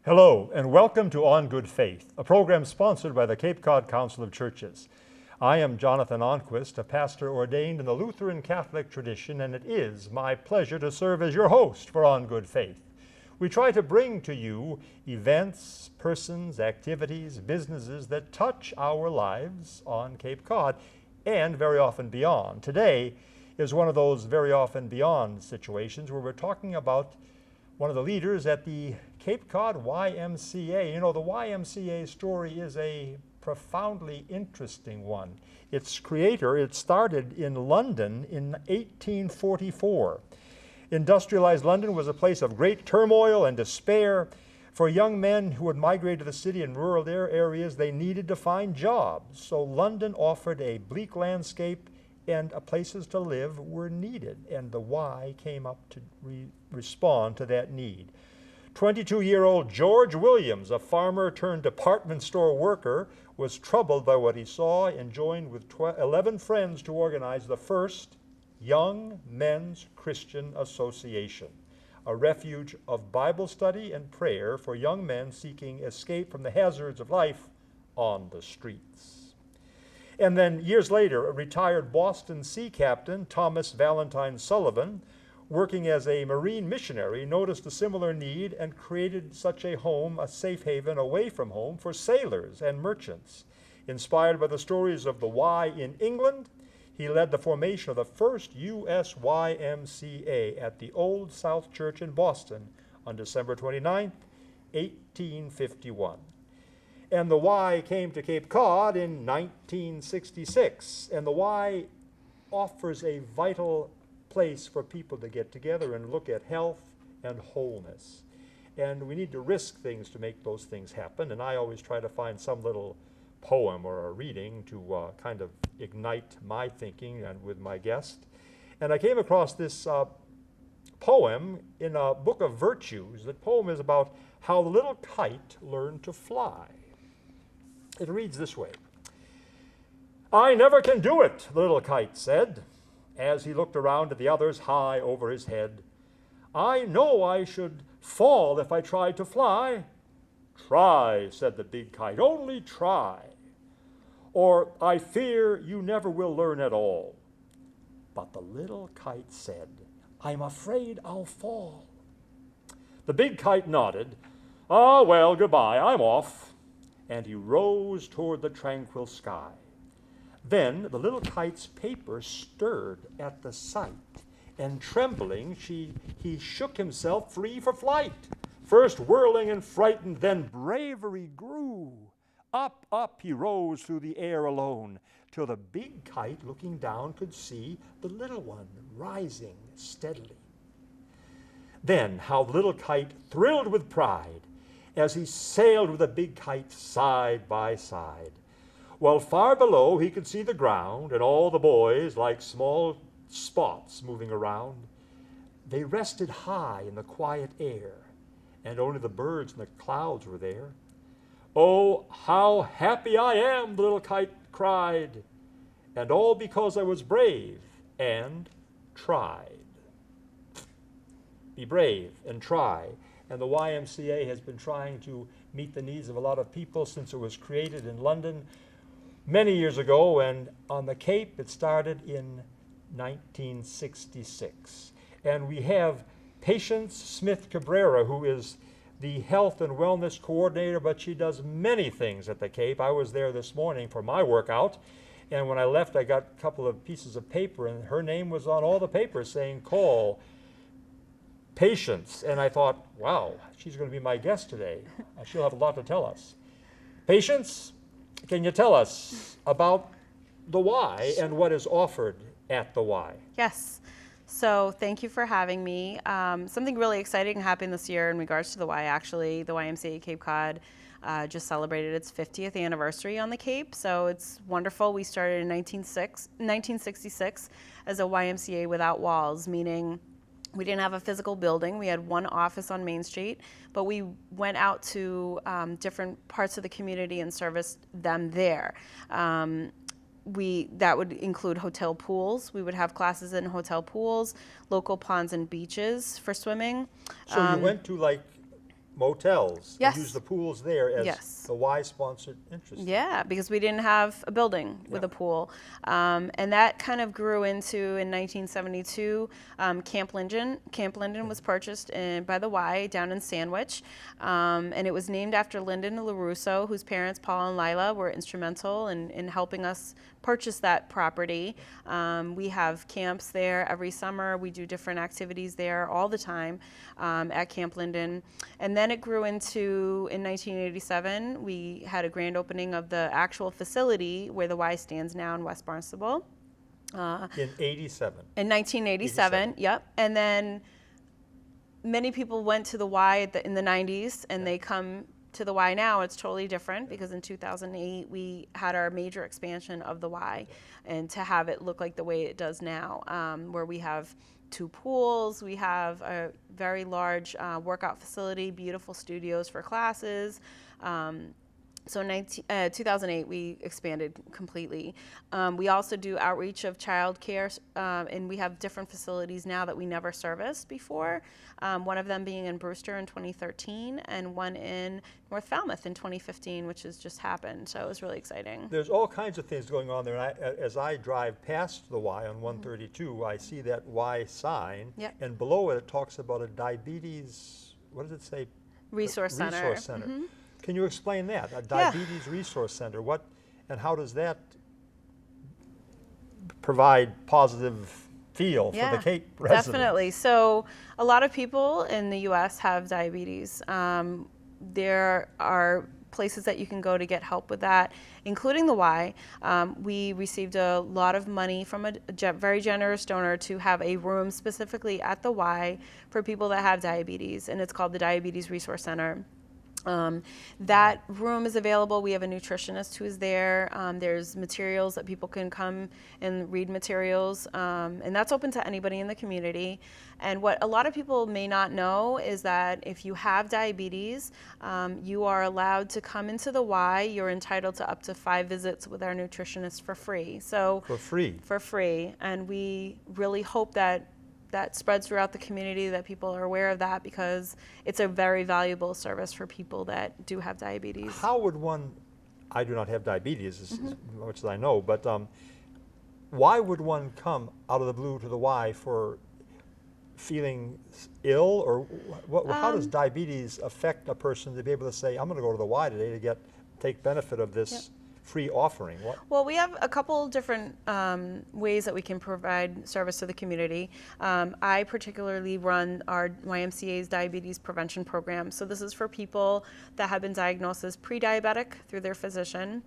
Hello, and welcome to On Good Faith, a program sponsored by the Cape Cod Council of Churches. I am Jonathan Onquist, a pastor ordained in the Lutheran Catholic tradition, and it is my pleasure to serve as your host for On Good Faith. We try to bring to you events, persons, activities, businesses that touch our lives on Cape Cod and very often beyond. Today is one of those very often beyond situations where we're talking about one of the leaders at the Cape Cod YMCA. You know, the YMCA story is a profoundly interesting one. Its creator, it started in London in 1844. Industrialized London was a place of great turmoil and despair. For young men who would migrate to the city and rural areas, they needed to find jobs. So London offered a bleak landscape, and places to live were needed, and the Y came up to respond to that need. 22-year-old George Williams, a farmer turned department store worker, was troubled by what he saw and joined with 11 friends to organize the first Young Men's Christian Association, a refuge of Bible study and prayer for young men seeking escape from the hazards of life on the streets. And then years later, a retired Boston sea captain, Thomas Valentine Sullivan, working as a marine missionary, noticed a similar need and created such a home, a safe haven away from home for sailors and merchants. Inspired by the stories of the Y in England, he led the formation of the first U.S. YMCA at the Old South Church in Boston on December 29, 1851. And the Y came to Cape Cod in 1966. And the Y offers a vital place for people to get together and look at health and wholeness. And we need to risk things to make those things happen. And I always try to find some little poem or a reading to kind of ignite my thinking and with my guest. And I came across this poem in a book of virtues. The poem is about how the little kite learned to fly. It reads this way. "I never can do it," the little kite said, as he looked around at the others high over his head. "I know I should fall if I tried to fly." "Try," said the big kite, "only try. Or I fear you never will learn at all." But the little kite said, "I'm afraid I'll fall." The big kite nodded. "Ah, well, goodbye, I'm off." And he rose toward the tranquil sky. Then the little kite's paper stirred at the sight, and trembling he shook himself free for flight. First whirling and frightened, then bravery grew. Up, up he rose through the air alone, till the big kite, looking down, could see the little one rising steadily. Then how the little kite thrilled with pride as he sailed with the big kite side by side. While far below he could see the ground and all the boys like small spots moving around. They rested high in the quiet air, and only the birds and the clouds were there. "Oh, how happy I am," the little kite cried, "and all because I was brave and tried." Be brave and try. And the YMCA has been trying to meet the needs of a lot of people since it was created in London many years ago. And on the Cape, it started in 1966. And we have Patience Smith Cabrera, who is the health and wellness coordinator, but she does many things at the Cape. I was there this morning for my workout. And when I left, I got a couple of pieces of paper, and her name was on all the papers saying, "Call Patience." And I thought, wow, she's going to be my guest today. She'll have a lot to tell us. Patience, can you tell us about the Y and what is offered at the Y? Yes. So thank you for having me. Something really exciting happened this year in regards to the Y, actually. The YMCA Cape Cod just celebrated its 50th anniversary on the Cape, so it's wonderful. We started in 1966 as a YMCA without walls, meaning we didn't have a physical building. We had one office on Main Street, but we went out to different parts of the community and serviced them there. That would include hotel pools. We would have classes in hotel pools, local ponds and beaches for swimming. So you went to like motels. Yes. And use the pools there as Yes. the Y-sponsored interest. Yeah, because we didn't have a building with a pool. And that kind of grew into, in 1972, Camp Linden. Camp Linden was purchased by the Y down in Sandwich. And it was named after Lyndon LaRusso, whose parents, Paul and Lila, were instrumental in helping us purchase that property. We have camps there every summer. We do different activities there all the time at Camp Linden. And then it grew into, in 1987, we had a grand opening of the actual facility where the Y stands now in West Barnstable. In 87. In 1987, yep. And then many people went to the Y in the 90s, and they come to the Y now. It's totally different because in 2008 we had our major expansion of the Y, and to have it look like the way it does now, where we have 2 pools, we have a very large workout facility, beautiful studios for classes. So in 2008, we expanded completely. We also do outreach of childcare, and we have different facilities now that we never serviced before. One of them being in Brewster in 2013, and one in North Falmouth in 2015, which has just happened. So it was really exciting. There's all kinds of things going on there. And as I drive past the Y on 132, I see that Y sign, Yep. and below it, it talks about a diabetes, what does it say? Resource Center. Resource Center. Can you explain that? A diabetes resource center. What and how does that provide positive feel for the Cape residents? Definitely. So a lot of people in the U.S. have diabetes. There are places that you can go to get help with that, including the Y. We received a lot of money from a very generous donor to have a room specifically at the Y for people that have diabetes, and it's called the Diabetes Resource Center. That room is available. We have a nutritionist who is there. There's materials that people can come and read materials, and that's open to anybody in the community. And what a lot of people may not know is that if you have diabetes, you are allowed to come into the Y. You're entitled to up to 5 visits with our nutritionist for free. So for free? For free. And we really hope that spreads throughout the community, that people are aware of that, because it's a very valuable service for people that do have diabetes. How would one, I do not have diabetes as much as I know, but why would one come out of the blue to the Y for feeling ill, or how does diabetes affect a person to be able to say, I'm going to go to the Y today to take benefit of this free offering? Well, we have a couple different ways that we can provide service to the community. I particularly run our YMCA's diabetes prevention program. So this is for people that have been diagnosed as pre-diabetic through their physician.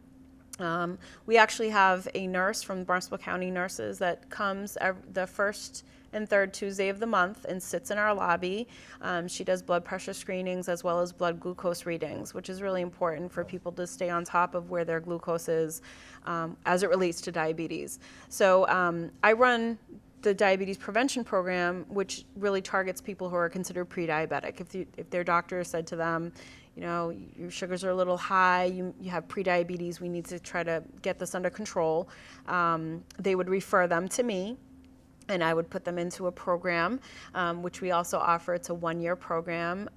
We actually have a nurse from Barnstable County Nurses that comes the first and third Tuesday of the month and sits in our lobby. She does blood pressure screenings as well as blood glucose readings, which is really important for people to stay on top of where their glucose is as it relates to diabetes. So I run the diabetes prevention program, which really targets people who are considered pre-diabetic. If their doctor said to them, you know, your sugars are a little high, you have pre-diabetes, we need to try to get this under control, they would refer them to me, and I would put them into a program, which we also offer. It's a 1-year program,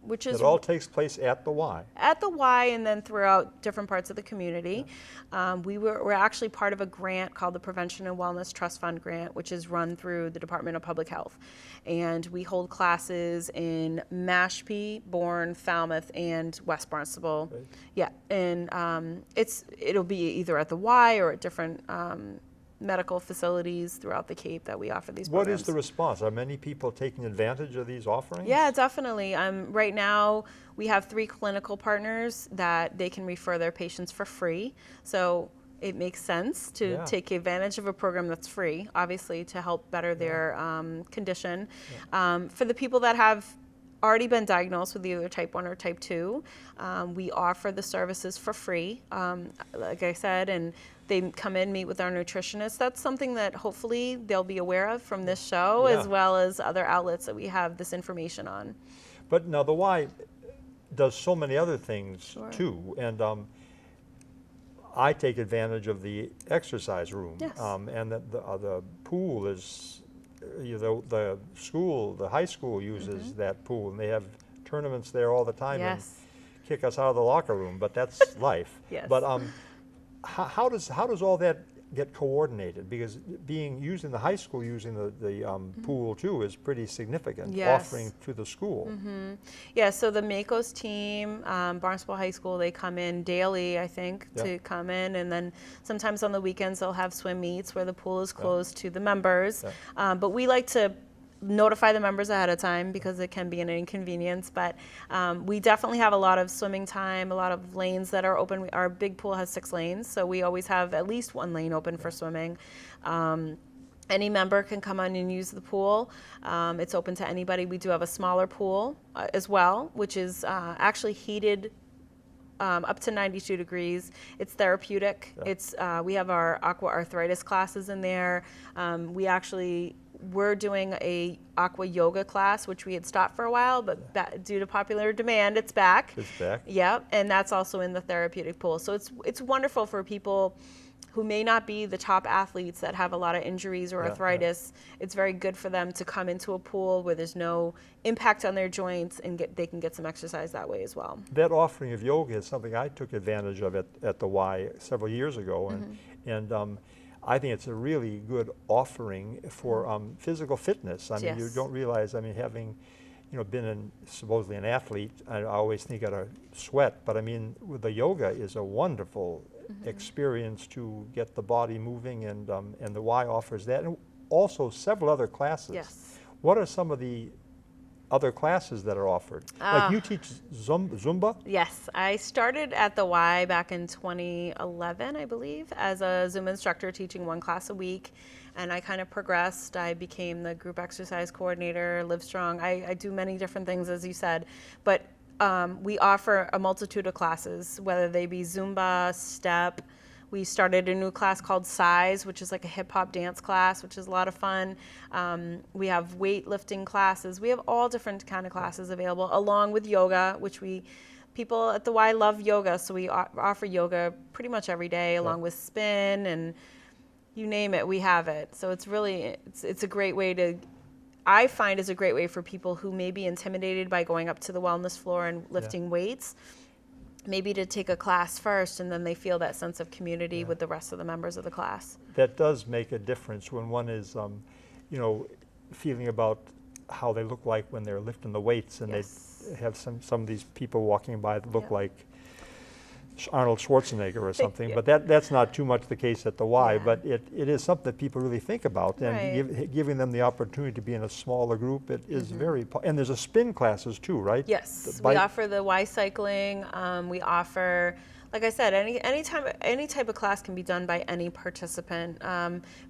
which is... It all takes place at the Y. At the Y, and then throughout different parts of the community. We're actually part of a grant called the Prevention and Wellness Trust Fund Grant, which is run through the Department of Public Health. And we hold classes in Mashpee, Bourne, Falmouth, and West Barnstable. Right. Yeah, and it'll be either at the Y or at different medical facilities throughout the Cape that we offer these programs. What is the response? Are many people taking advantage of these offerings? Yeah, definitely. Right now, we have 3 clinical partners that they can refer their patients for free. So it makes sense to take advantage of a program that's free, obviously, to help better their condition. For the people that have already been diagnosed with either type 1 or type 2, we offer the services for free, like I said, and they come in, meet with our nutritionist. That's something that hopefully they'll be aware of from this show, as well as other outlets that we have this information on. But now the Y does so many other things too, and I take advantage of the exercise room, and the pool is, the high school uses that pool, and they have tournaments there all the time and Yes. kick us out of the locker room, but that's life. Yes. But how does all that get coordinated? Because using the high school, using the pool too is pretty significant, Yes. offering to the school. Yeah, so the Makos team, Barnstable High School, they come in daily, I think, Yeah. to come in. And then sometimes on the weekends, they'll have swim meets where the pool is closed to the members. Yeah. But we like to notify the members ahead of time because it can be an inconvenience. But we definitely have a lot of swimming time, a lot of lanes that are open. Our big pool has 6 lanes, so we always have at least 1 lane open for swimming. Any member can come on and use the pool. It's open to anybody. We do have a smaller pool as well, which is actually heated up to 92 degrees. It's therapeutic. Yeah. It's we have our aqua arthritis classes in there. We're doing a aqua yoga class, which we had stopped for a while, but due to popular demand, it's back. It's back. Yep, and that's also in the therapeutic pool. So it's wonderful for people who may not be the top athletes that have a lot of injuries or Yeah, arthritis. It's very good for them to come into a pool where there's no impact on their joints and they can get some exercise that way as well. That offering of yoga is something I took advantage of at the Y several years ago, and I think it's a really good offering for physical fitness. I mean, you Yes. don't realize. I mean, having been supposedly an athlete, I always think I'd sweat, but I mean, with the yoga is a wonderful experience to get the body moving, and the Y offers that, and also several other classes. Yes. What are some of the other classes that are offered? Like you teach Zumba? Yes, I started at the Y back in 2011, I believe, as a Zumba instructor teaching 1 class a week. And I kind of progressed. I became the group exercise coordinator, Livestrong. I do many different things, as you said. But we offer a multitude of classes, whether they be Zumba, step. We started a new class called Size, which is like a hip hop dance class, which is a lot of fun. We have weightlifting classes. We have all different kind of classes available, along with yoga, which people at the Y love yoga, so we offer yoga pretty much every day, along with spin and you name it, we have it. So it's really, it's a great way to, I find is a great way for people who may be intimidated by going up to the wellness floor and lifting weights, maybe to take a class first, and then they feel that sense of community with the rest of the members of the class. That does make a difference when one is, feeling about how they look like when they're lifting the weights, and Yes. they have some of these people walking by that look like Arnold Schwarzenegger or something. But that's not too much the case at the Y. Yeah. But it is something that people really think about, and Right. giving them the opportunity to be in a smaller group, it is very. And there's a spin classes too, right? Yes, The we bike- offer the Y cycling. We offer, like I said, any type of class can be done by any participant.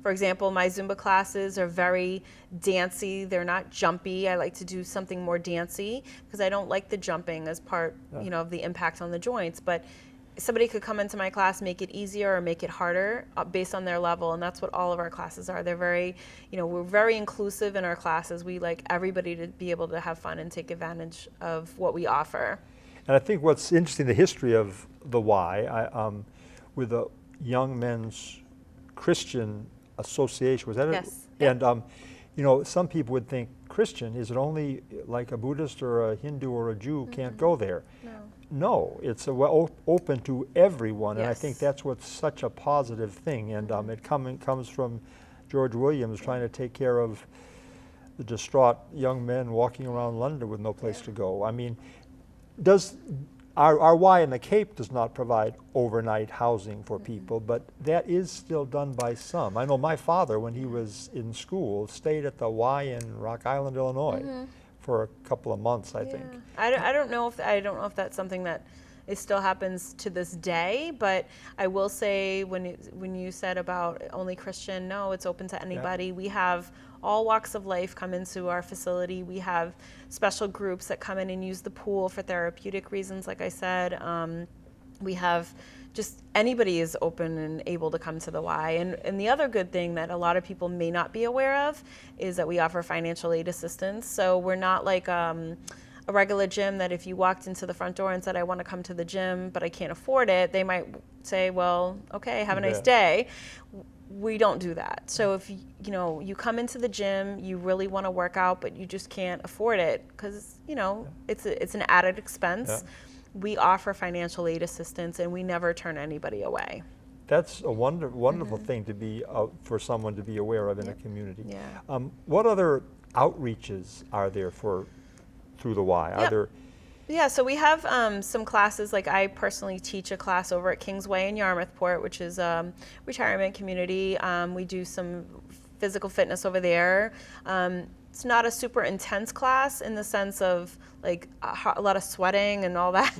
For example, my Zumba classes are very dancey. They're not jumpy. I like to do something more dancey because I don't like the jumping as part, of the impact on the joints. But somebody could come into my class, make it easier or make it harder based on their level, and that's what all of our classes are. They're very, we're very inclusive in our classes. We like everybody to be able to have fun and take advantage of what we offer. And I think what's interesting, the history of the Y, with the Young Men's Christian Association, was that Yes. it? And, some people would think, Christian, is it only like a Buddhist or a Hindu or a Jew can't go there? No, it's open to everyone, and I think Yes. that's what's such a positive thing. And it comes from George Williams trying to take care of the distraught young men walking around London with no place to go. I mean, our Y in the Cape does not provide overnight housing for people, but that is still done by some. I know my father, when he was in school, stayed at the Y in Rock Island, Illinois, for a couple of months, I think. I don't know if that's something that it still happens to this day, but I will say when you said about only Christian, no, it's open to anybody. We have all walks of life come into our facility. We have special groups that come in and use the pool for therapeutic reasons, like I said. We have just anybody is open and able to come to the Y. And the other good thing that a lot of people may not be aware of is that we offer financial aid assistance. So we're not like a regular gym that if you walked into the front door and said, I want to come to the gym, but I can't afford it, they might say, well, okay, have a nice day. we don't do that. So if you come into the gym, you really want to work out, but you just can't afford it because it's an added expense. Yeah. We offer financial aid assistance, and we never turn anybody away. That's a wonderful thing to be for someone to be aware of in a community. Yeah. What other outreaches are there through the Y? Are there? Yeah, so we have some classes, like I personally teach a class over at Kingsway in Yarmouthport, which is a retirement community. We do some physical fitness over there. It's not a super intense class in the sense of like a lot of sweating and all that,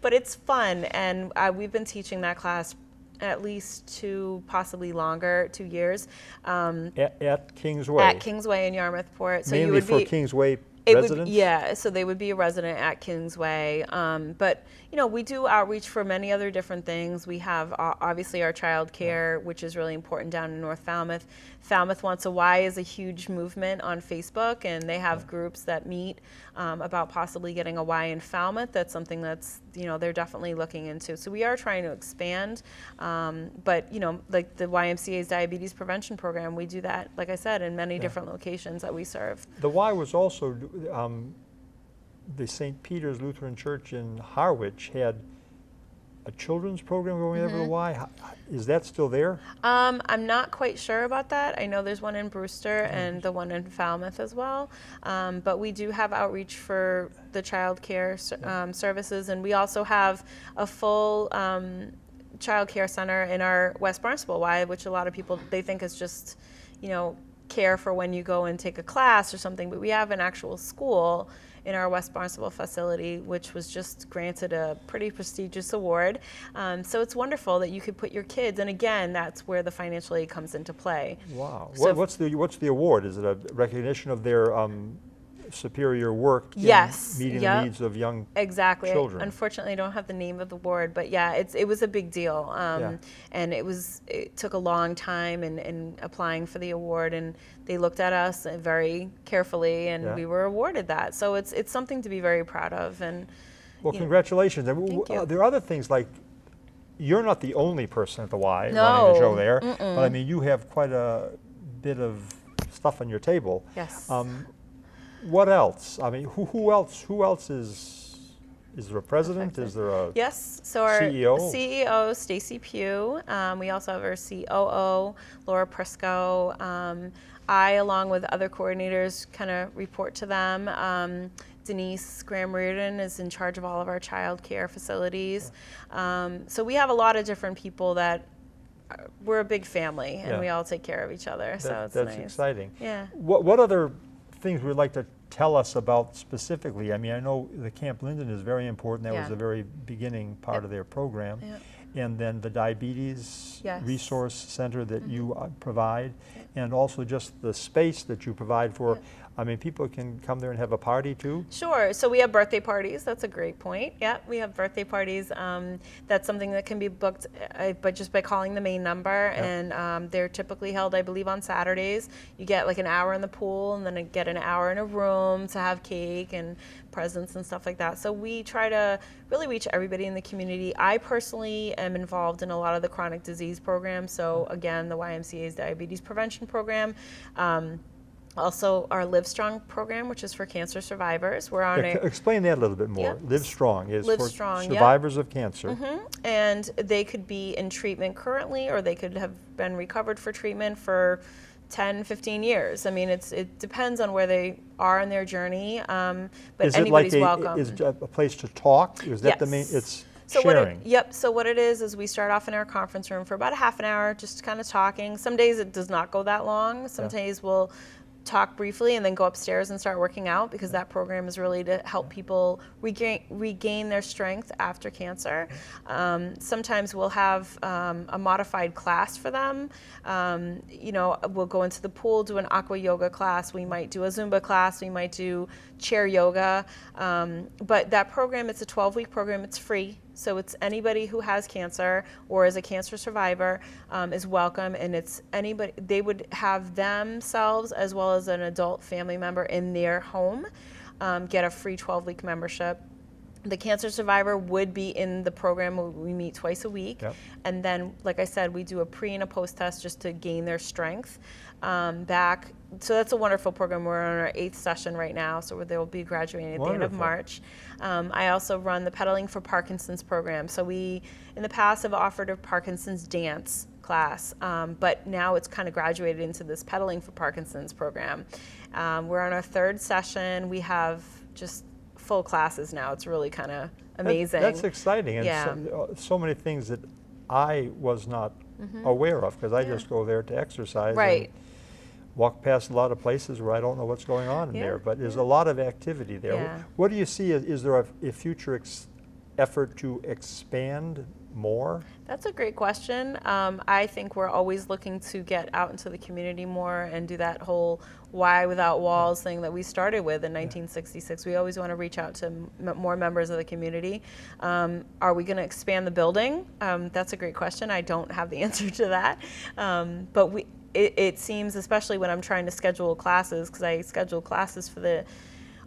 but it's fun. And we've been teaching that class at least 2, possibly longer, 2 years. At Kingsway? At Kingsway in Yarmouthport. So mainly you would for Kingsway residents? So they would be a resident at Kingsway. But we do outreach for many other different things. We have obviously our child care, which is really important down in North Falmouth. Falmouth Wants a Y is a huge movement on Facebook, and they have groups that meet about possibly getting a Y in Falmouth. That's something that's they're definitely looking into. So we are trying to expand, but like the YMCA's diabetes prevention program, we do that, like I said, in many different locations that we serve. The Y was also the St. Peter's Lutheran Church in Harwich had a children's program going over the Y. Is that still there? I'm not quite sure about that. I know there's one in Brewster and the one in Falmouth as well. But we do have outreach for the child care services, and we also have a full child care center in our West Barnstable Y, which a lot of people, they think is just, care for when you go and take a class or something, but we have an actual school in our West Barnstable facility, which was just granted a pretty prestigious award. So it's wonderful that you could put your kids, and again, that's where the financial aid comes into play. Wow. So what's the award? Is it a recognition of their superior work in meeting the needs of young children? Unfortunately, I don't have the name of the award, but yeah, it was a big deal. And it took a long time in applying for the award, and they looked at us very carefully, and we were awarded that. So it's something to be very proud of. And well, congratulations. Thank you. There are other things like, you're not the only person at the Y No. running the show there, but I mean, you have quite a bit of stuff on your table. Yes. What else? I mean, who else is there a president? Is there a Yes, so our CEO, Stacy Pugh. We also have our COO, Laura Prisco. I, along with other coordinators, kind of report to them. Denise Graham-Reardon is in charge of all of our child care facilities. So we have a lot of different people that we're a big family, and we all take care of each other. So it's that's nice. exciting. Yeah. What other things would you like to tell us about specifically? I mean, I know the Camp Linden is very important. That was the very beginning part of their program. And then the Diabetes Resource Center that you provide, and also just the space that you provide for. I mean, people can come there and have a party too? Sure. So we have birthday parties. That's a great point. Yeah, we have birthday parties. That's something that can be booked but just by calling the main number. And they're typically held, I believe, on Saturdays. You get like an hour in the pool, and then you get an hour in a room to have cake and presents and stuff like that. So we try to really reach everybody in the community. I personally am involved in a lot of the chronic disease programs. So again, the YMCA's diabetes prevention program. Also, our Live Strong program, which is for cancer survivors. We're on explain that a little bit more. Live Strong is for survivors of cancer. And they could be in treatment currently, or they could have been recovered for treatment for 10, 15 years. I mean, it depends on where they are in their journey, but is anybody's it like welcome. Is it a place to talk? Is that the main? It's sharing. So what it is we start off in our conference room for about a half an hour, just kind of talking. Some days it does not go that long. Some days we'll talk briefly and then go upstairs and start working out, because that program is really to help people regain their strength after cancer. Sometimes we'll have a modified class for them. We'll go into the pool, do an aqua yoga class. We might do a Zumba class. We might do chair yoga. But that program, it's a 12-week program. It's free. So it's anybody who has cancer or is a cancer survivor is welcome, and it's anybody. They would have themselves as well as an adult family member in their home get a free 12-week membership. The cancer survivor would be in the program where we meet twice a week. Yep. And then, like I said, we do a pre and a post test just to gain their strength back. So that's a wonderful program. We're on our 8th session right now, so they will be graduating at the end of March. I also run the Pedaling for Parkinson's program. So we, in the past, have offered a Parkinson's dance class, but now it's kind of graduated into this Pedaling for Parkinson's program. We're on our 3rd session. We have just full classes now. It's really kind of amazing. That's exciting, and Yeah. so many things that I was not aware of, because I just go there to exercise. Right. And walk past a lot of places where I don't know what's going on in there, but there's a lot of activity there. Yeah. What do you see? Is there a future effort to expand more? That's a great question. I think we're always looking to get out into the community more and do that whole Why Without Walls thing that we started with in 1966. We always want to reach out to more members of the community. Are we going to expand the building? That's a great question. I don't have the answer to that. But it seems, especially when I'm trying to schedule classes, because I schedule classes for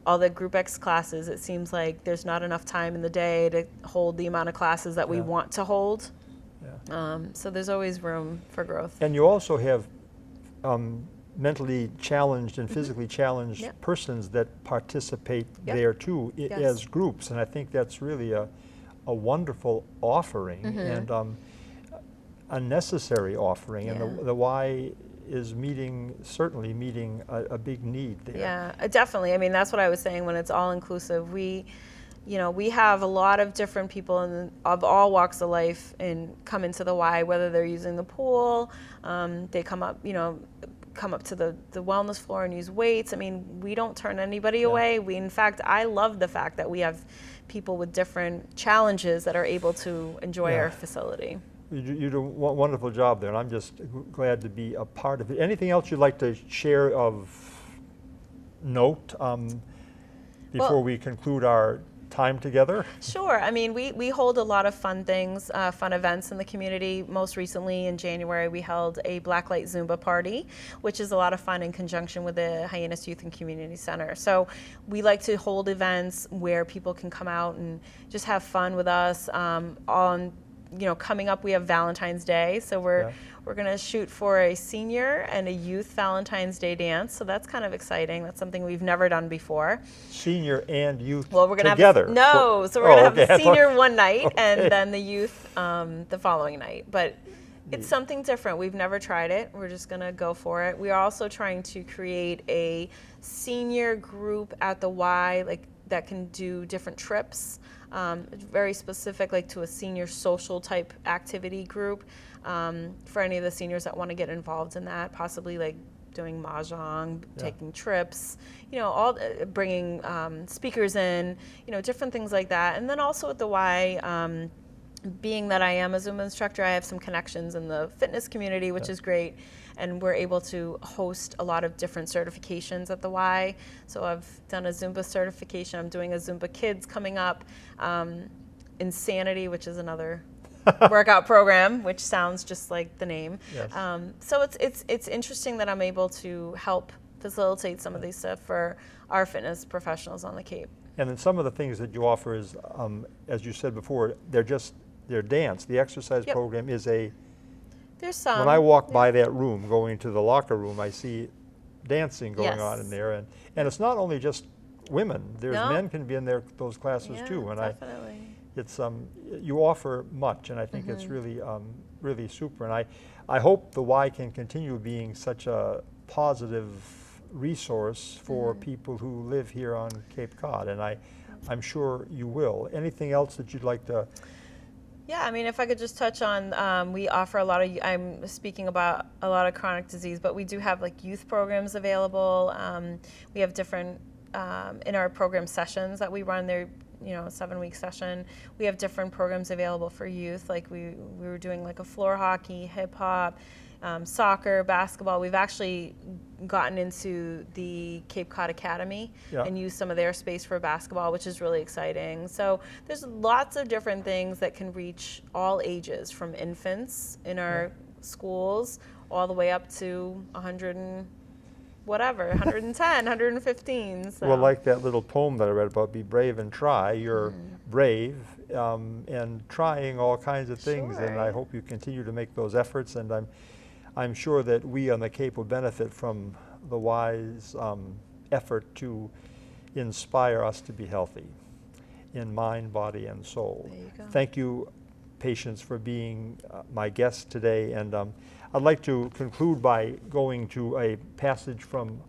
all the Group X classes, it seems like there's not enough time in the day to hold the amount of classes that we want to hold. So there's always room for growth. And you also have mentally challenged and physically challenged persons that participate there too as groups, and I think that's really a wonderful offering and a necessary offering, and the Y is certainly meeting a big need there. Yeah, definitely. I mean, that's what I was saying when it's all inclusive. We have a lot of different people of all walks of life and come into the Y, whether they're using the pool, they come up to the wellness floor and use weights. I mean, we don't turn anybody away. In fact, I love the fact that we have people with different challenges that are able to enjoy our facility. You do a wonderful job there, and I'm just glad to be a part of it. Anything else you'd like to share of note before we conclude our time together? Sure. I mean, we hold a lot of fun things, fun events in the community. Most recently in January, we held a Blacklight Zumba party, which is a lot of fun in conjunction with the Hyannis Youth and Community Center. So we like to hold events where people can come out and just have fun with us. Coming up, we have Valentine's Day, so we're going to shoot for a senior and a youth Valentine's Day dance. So that's kind of exciting. That's something we've never done before. Senior and youth we're gonna together? So we're going to have the senior one night and then the youth the following night. But it's something different. We've never tried it. We're just going to go for it. We are also trying to create a senior group at the Y, that can do different trips. Very specific, to a senior social type activity group for any of the seniors that want to get involved in that, possibly doing mahjong, taking trips, bringing speakers in, different things like that. And then also at the Y, being that I am a Zumba instructor, I have some connections in the fitness community, which is great. And we're able to host a lot of different certifications at the Y. So I've done a Zumba certification. I'm doing a Zumba Kids coming up. Insanity, which is another workout program, which sounds just like the name. Yes. So it's interesting that I'm able to help facilitate some of these stuff for our fitness professionals on the Cape. And then some of the things that you offer is, as you said before, they're dance. The exercise program is There's some. When I walk by that room, going to the locker room, I see dancing going on in there, and it's not only just women. There's men can be in those classes too, and definitely. It's you offer much, and I think it's really really super, and I hope the Y can continue being such a positive resource for people who live here on Cape Cod, and I'm sure you will. Anything else that you'd like to? Yeah, I mean, if I could just touch on, we offer a lot of, I'm speaking about a lot of chronic disease, but we do have youth programs available. We have different, in our program sessions that we run, they're, a 7-week session. We have different programs available for youth, we were doing a floor hockey, hip hop, soccer, basketball. We've actually gotten into the Cape Cod Academy and used some of their space for basketball, which is really exciting. So there's lots of different things that can reach all ages, from infants in our schools all the way up to 100 and whatever, 110, 115. So. Well, like that little poem that I read about, be brave and try. You're brave and trying all kinds of things, and I hope you continue to make those efforts. And I'm sure that we on the Cape will benefit from the wise effort to inspire us to be healthy in mind, body, and soul. There you go. Thank you, Patience, for being my guest today. And I'd like to conclude by going to a passage from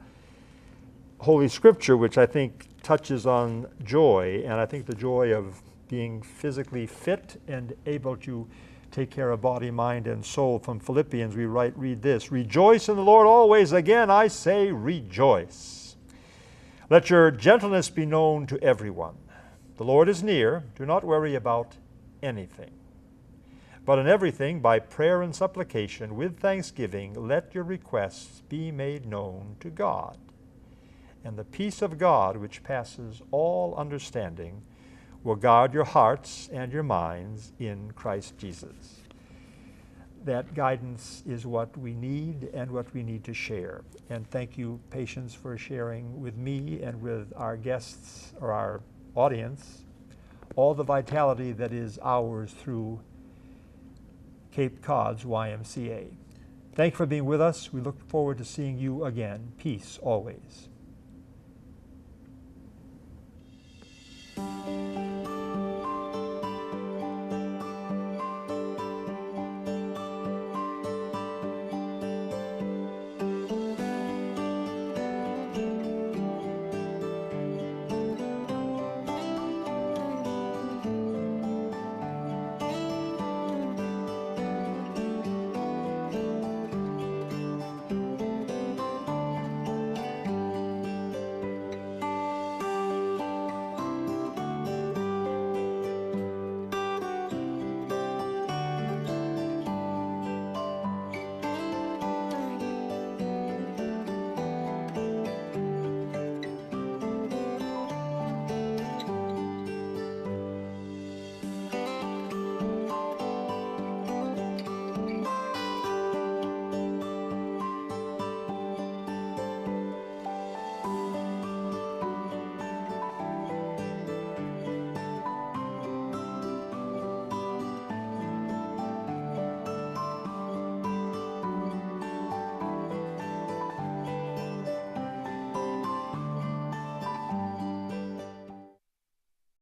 Holy Scripture, which I think touches on joy, and I think the joy of being physically fit and able to take care of body, mind, and soul. From Philippians, we read this: "Rejoice in the Lord always. Again, I say rejoice. Let your gentleness be known to everyone. The Lord is near. Do not worry about anything. But in everything, by prayer and supplication, with thanksgiving, let your requests be made known to God. And the peace of God, which passes all understanding, will guard your hearts and your minds in Christ Jesus." That guidance is what we need and what we need to share. And thank you, Patience, for sharing with me and with our guests, or our audience, all the vitality that is ours through Cape Cod's YMCA. Thank you for being with us. We look forward to seeing you again. Peace always.